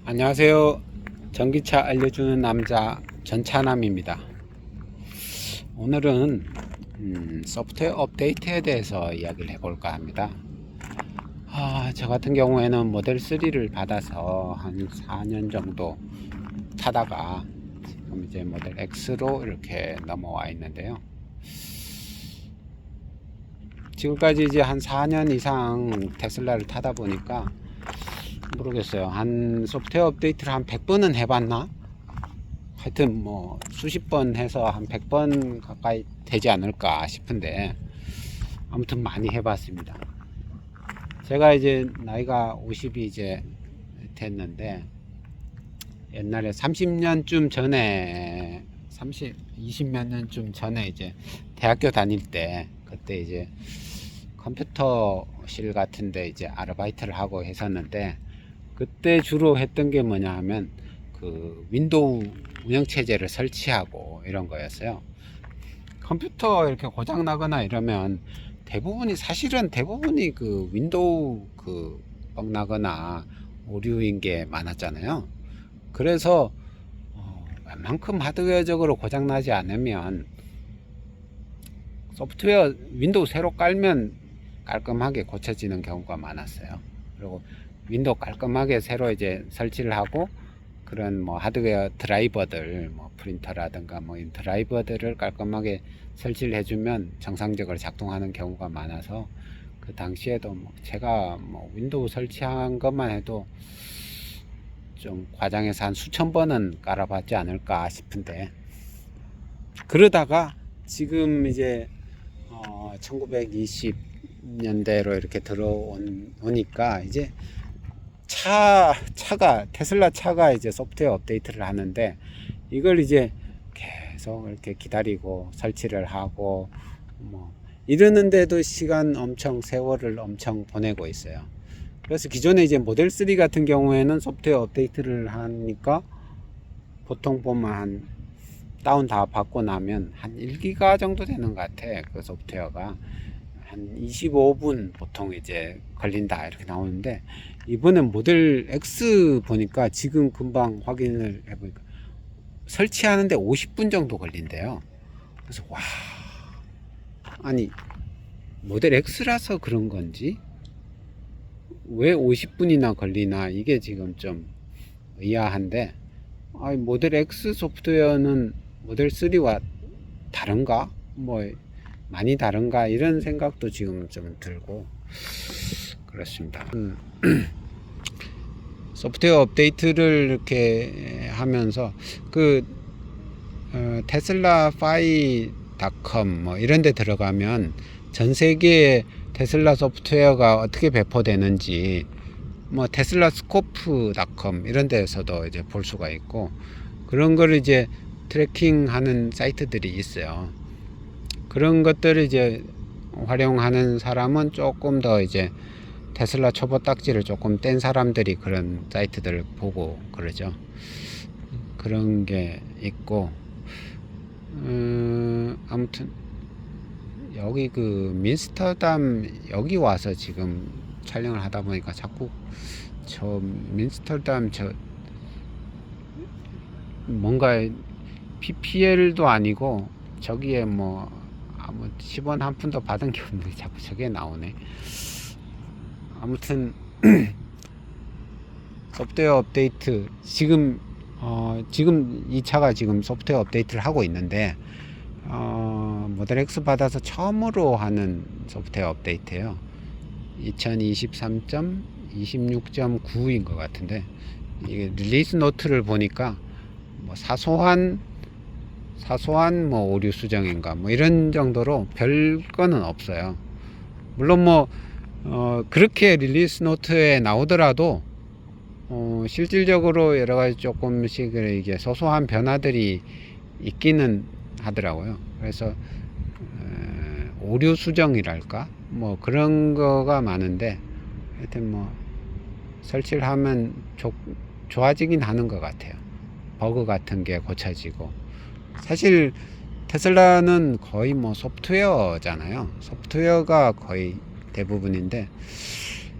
안녕하세요. 전기차 알려주는 남자 전차남입니다. 오늘은 소프트웨어 업데이트에 대해서 이야기를 해볼까 합니다. 저 같은 경우에는 모델 3를 받아서 한 4년 정도 타다가 지금 이제 모델 X로 이렇게 넘어와 있는데요. 지금까지 이제 한 4년 이상 테슬라를 타다 보니까 모르겠어요. 한 소프트웨어 업데이트를 한 100번은 해봤나? 하여튼 뭐 수십 번 해서 한 100번 가까이 되지 않을까 싶은데 아무튼 많이 해봤습니다. 제가 이제 나이가 50이 이제 됐는데 옛날에 30년쯤 전에 20몇 년쯤 전에 이제 대학교 다닐 때 그때 이제 컴퓨터실 같은데 이제 아르바이트를 하고 했었는데 그때 주로 했던 게 뭐냐 하면 그 윈도우 운영체제를 설치하고 이런 거였어요. 컴퓨터 이렇게 고장 나거나 이러면 사실은 대부분이 그 윈도우 벅 나거나 오류인 게 많았잖아요. 그래서 웬만큼 하드웨어적으로 고장 나지 않으면 소프트웨어 윈도우 새로 깔면 깔끔하게 고쳐지는 경우가 많았어요. 그리고 윈도우 깔끔하게 새로 이제 설치를 하고 그런 뭐 하드웨어 드라이버들 뭐 프린터라든가 뭐 이 드라이버들을 깔끔하게 설치를 해주면 정상적으로 작동하는 경우가 많아서 그 당시에도 뭐 제가 뭐 윈도우 설치한 것만 해도 좀 과장해서 한 수천 번은 깔아봤지 않을까 싶은데 그러다가 지금 이제 1920년대로 이렇게 들어오니까 이제 차가 테슬라 차가 이제 소프트웨어 업데이트를 하는데 이걸 이제 계속 이렇게 기다리고 설치를 하고 뭐 이러는데도 세월을 엄청 보내고 있어요. 그래서 기존에 이제 모델 3 같은 경우에는 소프트웨어 업데이트를 하니까 보통 보면 한 다운 다 받고 나면 한 1기가 정도 되는 것 같아. 그 소프트웨어가 한 25분 보통 이제 걸린다 이렇게 나오는데 이번엔 모델 X 보니까 지금 금방 확인을 해보니까 설치하는데 50분 정도 걸린대요. 그래서 와, 아니 모델 X라서 그런 건지 왜 50분이나 걸리나 이게 지금 좀 의아한데 모델 X 소프트웨어는 모델 3와 다른가? 뭐 많이 다른가? 이런 생각도 지금 좀 들고 그렇습니다. 소프트웨어 업데이트를 이렇게 하면서 테슬라파이.com 뭐 이런 데 들어가면 전 세계에 테슬라 소프트웨어가 어떻게 배포되는지 뭐 테슬라 스코프.com 이런 데에서도 이제 볼 수가 있고 그런 거를 이제 트래킹하는 사이트들이 있어요. 그런 것들을 이제 활용하는 사람은 조금 더 이제 테슬라 초보 딱지를 조금 뗀 사람들이 그런 사이트들을 보고 그러죠. 그런 게 있고 아무튼 여기 그 민스터담 여기 와서 지금 촬영을 하다 보니까 자꾸 저 민스터담 뭔가 PPL도 아니고 저기에 뭐 아무 10원 한 푼도 받은 게 없는데 자꾸 저게 나오네. 아무튼 소프트웨어 업데이트 지금 이 차가 지금 소프트웨어 업데이트를 하고 있는데 모델 X 받아서 처음으로 하는 소프트웨어 업데이트예요. 2023.26.9인 것 같은데 이게 릴리스 노트를 보니까 뭐 사소한 뭐 오류 수정인가 뭐 이런 정도로 별 거는 없어요. 물론 뭐 그렇게 릴리스 노트에 나오더라도 실질적으로 여러 가지 조금씩 이게 소소한 변화들이 있기는 하더라고요. 그래서 오류 수정이랄까 뭐 그런 거가 많은데 하여튼 뭐 설치를 하면 좋아지긴 하는 것 같아요. 버그 같은 게 고쳐지고 사실 테슬라는 거의 뭐 소프트웨어잖아요. 소프트웨어가 거의 대부분인데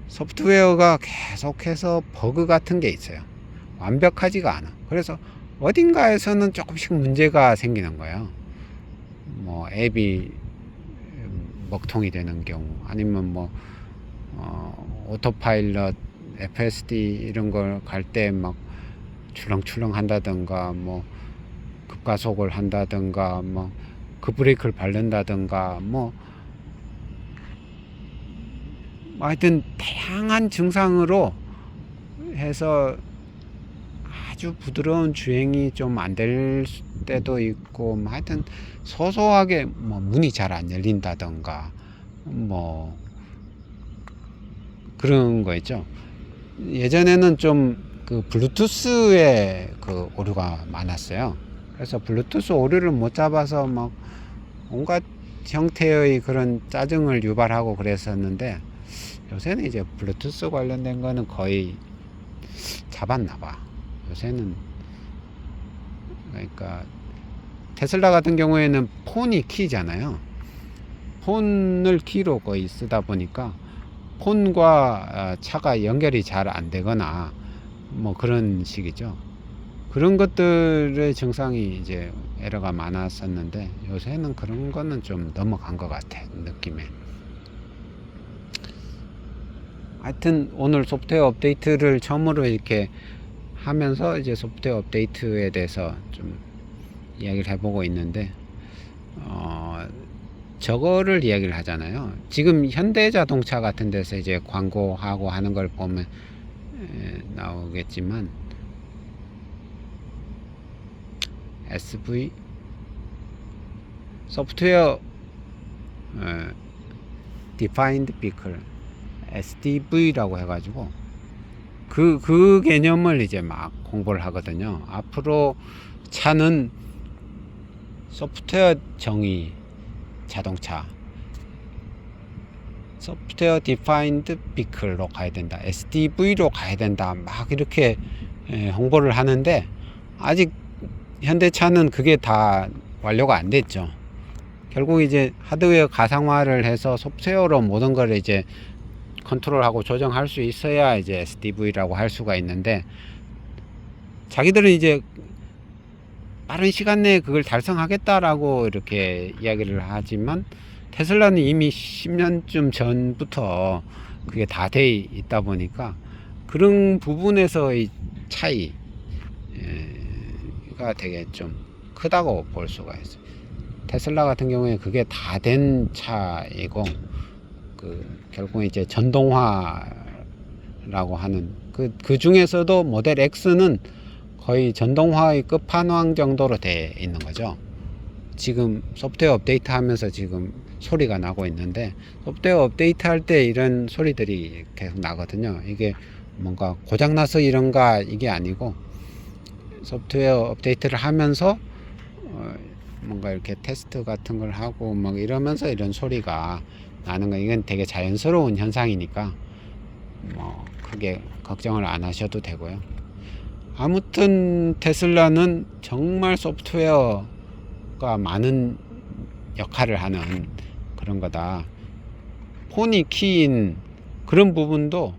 소프트웨어가 계속해서 버그 같은 게 있어요. 완벽하지가 않아. 그래서 어딘가에서는 조금씩 문제가 생기는 거예요. 뭐 앱이 먹통이 되는 경우, 아니면 뭐 오토파일럿, FSD 이런 걸 갈 때 막 출렁출렁 한다든가, 뭐 급가속을 한다든가, 뭐 급브레이크를 밟는다든가, 뭐 하여튼 다양한 증상으로 해서 아주 부드러운 주행이 좀 안 될 때도 있고, 뭐 하여튼 소소하게 뭐 문이 잘 안 열린다던가 뭐 그런 거 있죠. 예전에는 좀 그 블루투스에 그 오류가 많았어요. 그래서 블루투스 오류를 못 잡아서 막 온갖 형태의 그런 짜증을 유발하고 그랬었는데, 요새는 이제 블루투스 관련된 거는 거의 잡았나 봐. 요새는 그러니까 테슬라 같은 경우에는 폰이 키잖아요. 폰을 키로 거의 쓰다 보니까 폰과 차가 연결이 잘 안 되거나 뭐 그런 식이죠. 그런 것들의 증상이 이제 에러가 많았었는데, 요새는 그런 거는 좀 넘어간 것 같아, 느낌에. 하여튼 오늘 소프트웨어 업데이트를 처음으로 이렇게 하면서 이제 소프트웨어 업데이트에 대해서 좀 이야기를 해보고 있는데, 저거를 이야기를 하잖아요. 지금 현대자동차 같은 데서 이제 광고하고 하는 걸 보면 나오겠지만, SV 소프트웨어 Defined Vehicle, SDV라고 해가지고 그 개념을 이제 막 공부를 하거든요. 앞으로 차는 소프트웨어 정의 자동차, 소프트웨어 디파인드 비클로 가야 된다, SDV로 가야 된다, 막 이렇게 홍보를 하는데, 아직 현대차는 그게 다 완료가 안 됐죠. 결국 이제 하드웨어 가상화를 해서 소프트웨어로 모든 걸 이제 컨트롤하고 조정할 수 있어야 이제 SDV라고 할 수가 있는데, 자기들은 이제 빠른 시간 내에 그걸 달성하겠다라고 이렇게 이야기를 하지만, 테슬라는 이미 10년쯤 전부터 그게 다 돼 있다 보니까 그런 부분에서의 차이가 되게 좀 크다고 볼 수가 있어요. 테슬라 같은 경우에 그게 다 된 차이고, 결국 이제 전동화라고 하는 그 중에서도 모델 X는 거의 전동화의 끝판왕 정도로 돼 있는 거죠. 지금 소프트웨어 업데이트 하면서 지금 소리가 나고 있는데, 소프트웨어 업데이트 할 때 이런 소리들이 계속 나거든요. 이게 뭔가 고장나서 이런가, 이게 아니고 소프트웨어 업데이트를 하면서 뭔가 이렇게 테스트 같은 걸 하고 막 이러면서 이런 소리가 나는 거, 이건 되게 자연스러운 현상이니까 뭐 크게 걱정을 안 하셔도 되고요. 아무튼 테슬라는 정말 소프트웨어가 많은 역할을 하는 그런 거다. 폰이 키인 그런 부분도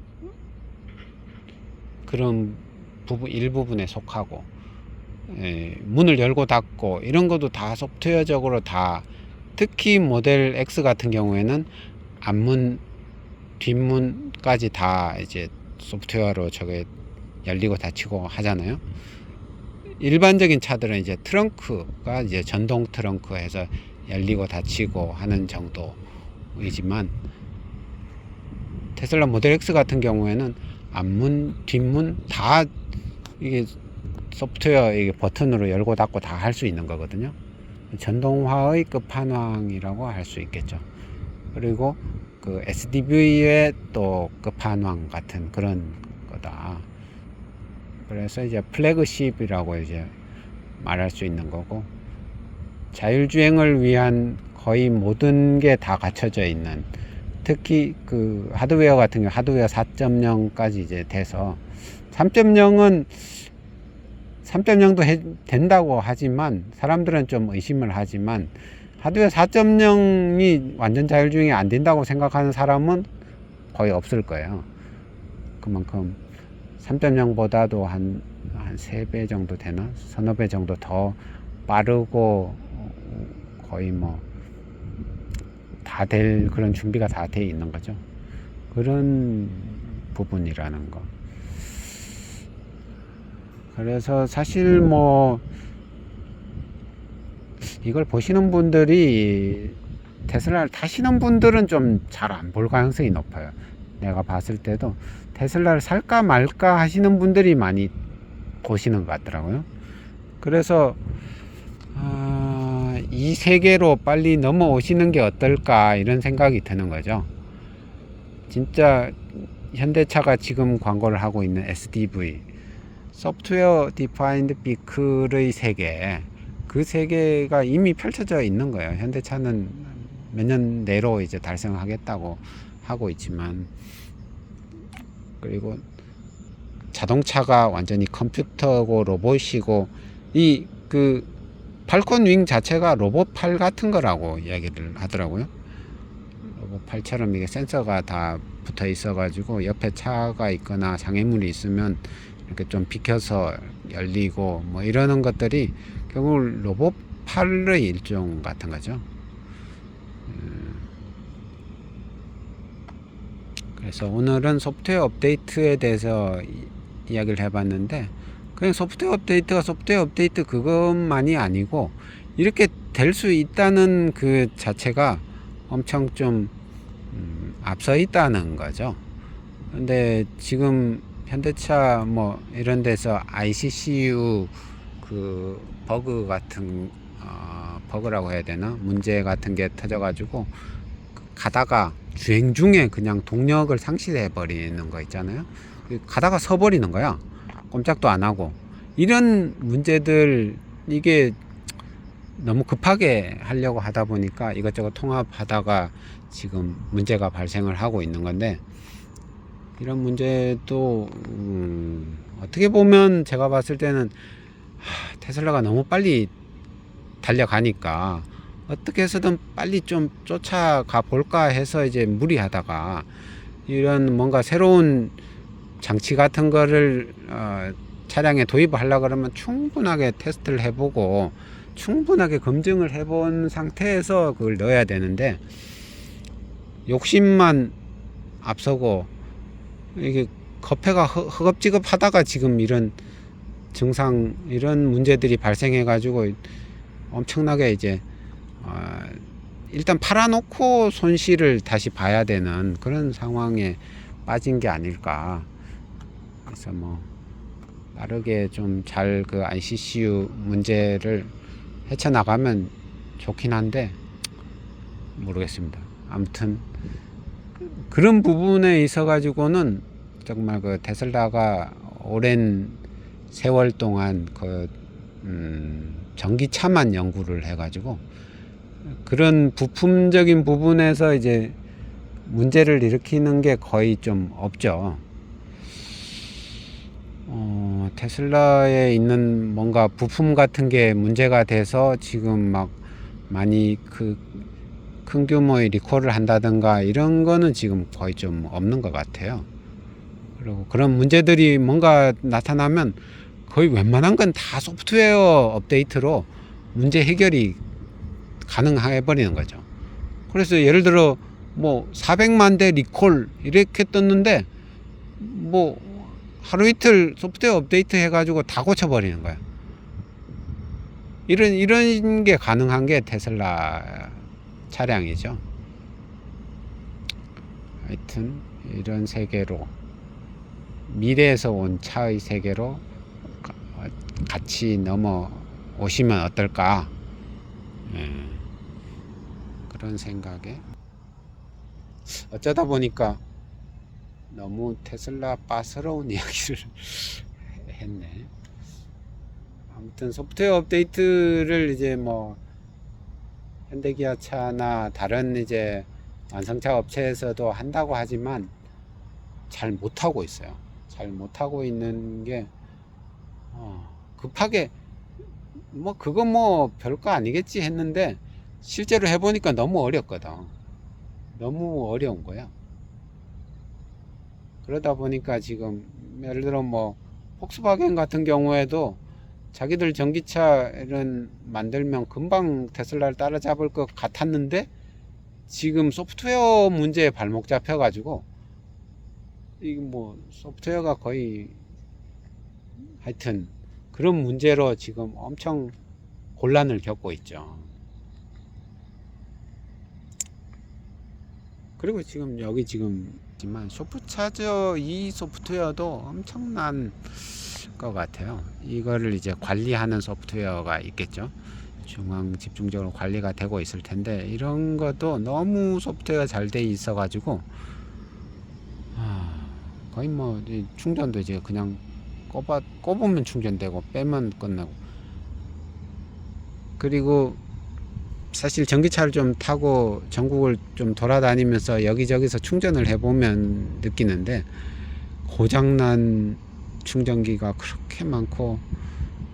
그런 부분 일부분에 속하고, 문을 열고 닫고 이런 것도 다 소프트웨어적으로 다, 특히 모델 X 같은 경우에는 앞문 뒷문까지 다 이제 소프트웨어로 저게 열리고 닫히고 하잖아요. 일반적인 차들은 이제 트렁크가 이제 전동 트렁크 해서 열리고 닫히고 하는 정도이지만, 테슬라 모델 X 같은 경우에는 앞문 뒷문 다 이게 소프트웨어 이게 버튼으로 열고 닫고 다 할 수 있는 거거든요. 전동화의 끝판왕이라고 할 수 있겠죠. 그리고 그 SDV의 또 끝판왕 같은 그런 거다. 그래서 이제 플래그십이라고 이제 말할 수 있는 거고, 자율주행을 위한 거의 모든 게 다 갖춰져 있는, 특히 그 하드웨어 같은 경우 하드웨어 4.0까지 이제 돼서, 3.0도 된다고 하지만 사람들은 좀 의심을 하지만, 하드웨어 4.0이 완전 자율주행이 안 된다고 생각하는 사람은 거의 없을 거예요. 그만큼 3.0보다도 한 한 3배 정도 되나? 서너 배 정도 더 빠르고 거의 뭐 다 될 그런 준비가 다 돼 있는 거죠. 그런 부분이라는 거. 그래서 사실 뭐 이걸 보시는 분들이 테슬라를 타시는 분들은 좀 잘 안 볼 가능성이 높아요. 내가 봤을 때도 테슬라를 살까 말까 하시는 분들이 많이 보시는 것 같더라고요. 그래서 이 세계로 빨리 넘어오시는 게 어떨까 이런 생각이 드는 거죠. 진짜 현대차가 지금 광고를 하고 있는 SDV, 소프트웨어 디파인드 비클의 세계, 그 세계가 이미 펼쳐져 있는 거예요. 현대차는 몇 년 내로 이제 달성하겠다고 하고 있지만, 그리고 자동차가 완전히 컴퓨터고 로봇이고, 이 그 팔콘 윙 자체가 로봇 팔 같은 거라고 이야기를 하더라고요. 로봇 팔처럼 이게 센서가 다 붙어 있어 가지고 옆에 차가 있거나 장애물이 있으면 이렇게 좀 비켜서 열리고 뭐 이러는 것들이 결국 로봇 팔의 일종 같은 거죠. 그래서 오늘은 소프트웨어 업데이트에 대해서 이야기를 해봤는데, 그냥 소프트웨어 업데이트가 소프트웨어 업데이트 그것만이 아니고 이렇게 될 수 있다는 그 자체가 엄청 좀 앞서 있다는 거죠. 근데 지금 현대차 뭐 이런 데서 ICCU 그 버그 같은 버그라고 해야 되나, 문제 같은 게 터져가지고 가다가 주행 중에 그냥 동력을 상실해 버리는 거 있잖아요. 가다가 서버리는 거야. 꼼짝도 안 하고. 이런 문제들, 이게 너무 급하게 하려고 하다 보니까 이것저것 통합하다가 지금 문제가 발생을 하고 있는 건데, 이런 문제도 어떻게 보면 제가 봤을 때는 테슬라가 너무 빨리 달려가니까 어떻게 해서든 빨리 좀 쫓아가 볼까 해서 이제 무리하다가 이런 뭔가 새로운 장치 같은 거를 차량에 도입하려고 그러면 충분하게 테스트를 해보고 충분하게 검증을 해본 상태에서 그걸 넣어야 되는데, 욕심만 앞서고 이게 겁해가 허겁지겁 하다가 지금 이런 증상, 이런 문제들이 발생해 가지고 엄청나게 이제 일단 팔아놓고 손실을 다시 봐야 되는 그런 상황에 빠진 게 아닐까. 그래서 뭐 빠르게 좀 잘 그 ICCU 문제를 헤쳐나가면 좋긴 한데 모르겠습니다. 아무튼 그런 부분에 있어 가지고는 정말 그 테슬라가 오랜 세월 동안 그 전기차만 연구를 해 가지고 그런 부품적인 부분에서 이제 문제를 일으키는 게 거의 좀 없죠. 테슬라에 있는 뭔가 부품 같은 게 문제가 돼서 지금 막 많이 큰 규모의 리콜을 한다든가 이런 거는 지금 거의 좀 없는 것 같아요. 그리고 그런 문제들이 뭔가 나타나면 거의 웬만한 건 다 소프트웨어 업데이트로 문제 해결이 가능해 버리는 거죠. 그래서 예를 들어 뭐 400만 대 리콜 이렇게 떴는데 뭐 하루 이틀 소프트웨어 업데이트 해가지고 다 고쳐버리는 거야. 이런 게 가능한 게 테슬라 차량이죠. 하여튼 이런 세계로, 미래에서 온 차의 세계로 같이 넘어오시면 어떨까. 그런 생각에 어쩌다 보니까 너무 테슬라 빠스러운 이야기를 했네. 아무튼 소프트웨어 업데이트를 이제 뭐 현대기아차나 다른 이제 완성차 업체에서도 한다고 하지만 잘 못하고 있어요. 잘 못하고 있는 게 급하게 뭐 그거 뭐 별거 아니겠지 했는데 실제로 해보니까 너무 어렵거든. 너무 어려운 거야. 그러다 보니까 지금 예를 들어 뭐 폭스바겐 같은 경우에도 자기들 전기차를 만들면 금방 테슬라를 따라잡을 것 같았는데 지금 소프트웨어 문제에 발목 잡혀 가지고 이 뭐 소프트웨어가 거의 하여튼 그런 문제로 지금 엄청 곤란을 겪고 있죠. 그리고 지금 여기 지금 슈퍼차저 이 소프트웨어도 엄청난 것 같아요. 이거를 이제 관리하는 소프트웨어가 있겠죠. 중앙 집중적으로 관리가 되고 있을 텐데 이런 것도 너무 소프트웨어가 잘 돼 있어 가지고 거의 뭐 충전도 이제 그냥 꼽으면 충전되고 빼면 끝나고. 그리고 사실 전기차를 좀 타고 전국을 좀 돌아다니면서 여기저기서 충전을 해보면 느끼는데 고장난 충전기가 그렇게 많고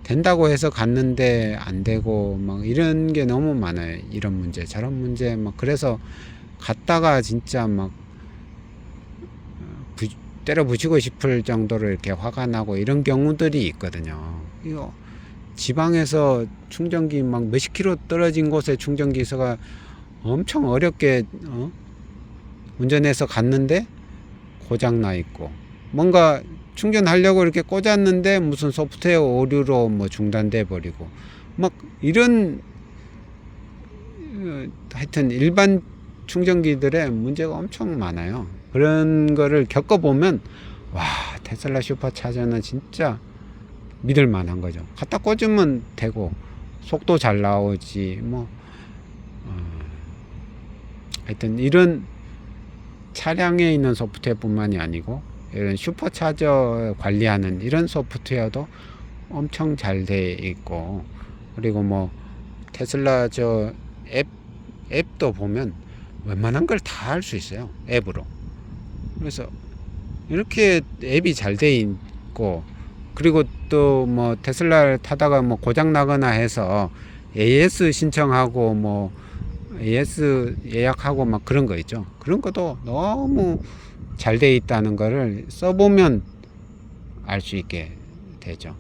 된다고 해서 갔는데 안 되고 막 이런 게 너무 많아요. 이런 문제 저런 문제 막 그래서 갔다가 진짜 막 때려 부시고 싶을 정도로 이렇게 화가 나고 이런 경우들이 있거든요. 이거 지방에서 충전기 막 몇십 킬로 떨어진 곳에 충전기 있어가 엄청 어렵게 운전해서 갔는데 고장 나 있고 뭔가 충전하려고 이렇게 꽂았는데 무슨 소프트웨어 오류로 뭐 중단돼 버리고 막 이런 하여튼 일반 충전기들의 문제가 엄청 많아요. 그런 거를 겪어보면 와 테슬라 슈퍼차저는 진짜 믿을 만한 거죠. 갖다 꽂으면 되고 속도 잘 나오지 뭐 하여튼 이런 차량에 있는 소프트웨어 뿐만이 아니고 이런 슈퍼차저 관리하는 이런 소프트웨어도 엄청 잘 돼 있고 그리고 뭐 테슬라 저 앱도 보면 웬만한 걸 다 할 수 있어요. 앱으로. 그래서 이렇게 앱이 잘 돼 있고 그리고 또 뭐 테슬라를 타다가 뭐 고장 나거나 해서 AS 신청하고 뭐 AS 예약하고 막 그런 거 있죠. 그런 것도 너무 잘 돼 있다는 거를 써보면 알 수 있게 되죠.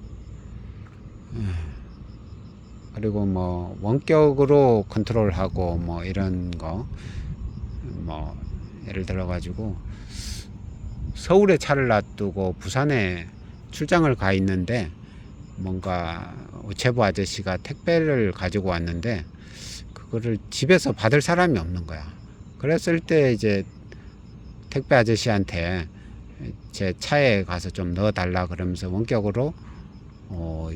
그리고 뭐 원격으로 컨트롤하고 뭐 이런 거 뭐 예를 들어 가지고 서울에 차를 놔두고 부산에 출장을 가 있는데 뭔가 우체부 아저씨가 택배를 가지고 왔는데 그거를 집에서 받을 사람이 없는 거야. 그랬을 때 이제 택배 아저씨한테 제 차에 가서 좀 넣어달라 그러면서 원격으로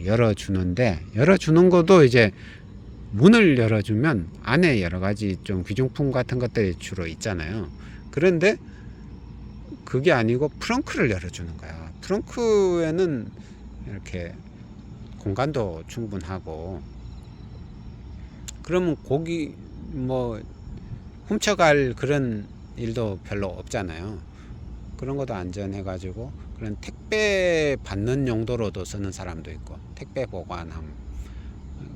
열어주는데 열어주는 것도 이제 문을 열어주면 안에 여러 가지 좀 귀중품 같은 것들이 주로 있잖아요. 그런데 그게 아니고 프렁크를 열어주는 거야. 프렁크에는 이렇게 공간도 충분하고 그러면 고기 뭐 훔쳐갈 그런 일도 별로 없잖아요. 그런 것도 안전해 가지고 그런 택배 받는 용도로도 쓰는 사람도 있고 택배 보관함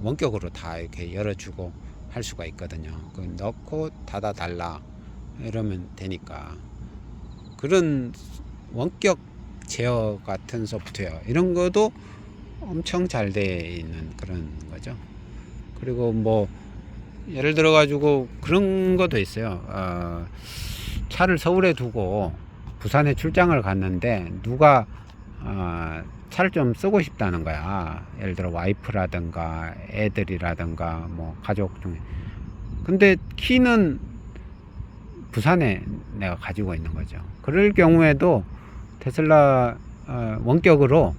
원격으로 다 이렇게 열어주고 할 수가 있거든요. 그 넣고 닫아 달라 이러면 되니까 그런 원격 제어 같은 소프트웨어 이런 것도 엄청 잘 돼 있는 그런 거죠. 그리고 뭐 예를 들어 가지고 그런 것도 있어요. 차를 서울에 두고 부산에 출장을 갔는데 누가 차를 좀 쓰고 싶다는 거야. 예를 들어 와이프라든가 애들이라든가 뭐 가족 중에. 근데 키는 부산에 내가 가지고 있는 거죠. 그럴 경우에도 테슬라 원격으로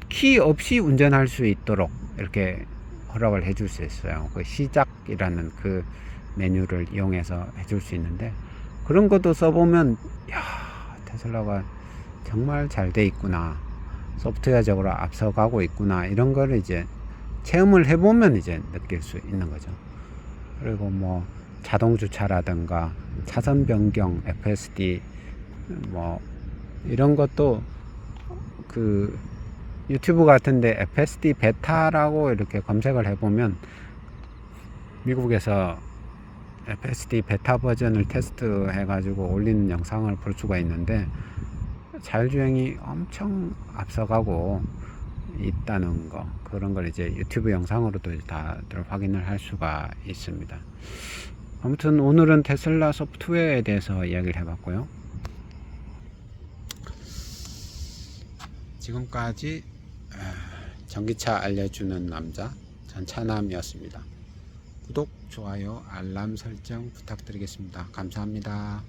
키 없이 운전할 수 있도록 이렇게 허락을 해줄 수 있어요. 그 시작이라는 그 메뉴를 이용해서 해줄 수 있는데 그런 것도 써보면 야 테슬라가 정말 잘 돼 있구나, 소프트웨어적으로 앞서가고 있구나, 이런 거를 이제 체험을 해보면 이제 느낄 수 있는 거죠. 그리고 뭐 자동 주차라든가 차선 변경, FSD 뭐 이런 것도 그 유튜브 같은데 FSD 베타라고 이렇게 검색을 해보면 미국에서 FSD 베타 버전을 테스트 해가지고 올리는 영상을 볼 수가 있는데 자율주행이 엄청 앞서가고 있다는 거, 그런 걸 이제 유튜브 영상으로도 다들 확인을 할 수가 있습니다. 아무튼 오늘은 테슬라 소프트웨어에 대해서 이야기를 해봤고요. 지금까지 전기차 알려주는 남자 전차남이었습니다. 구독, 좋아요, 알람 설정 부탁드리겠습니다. 감사합니다.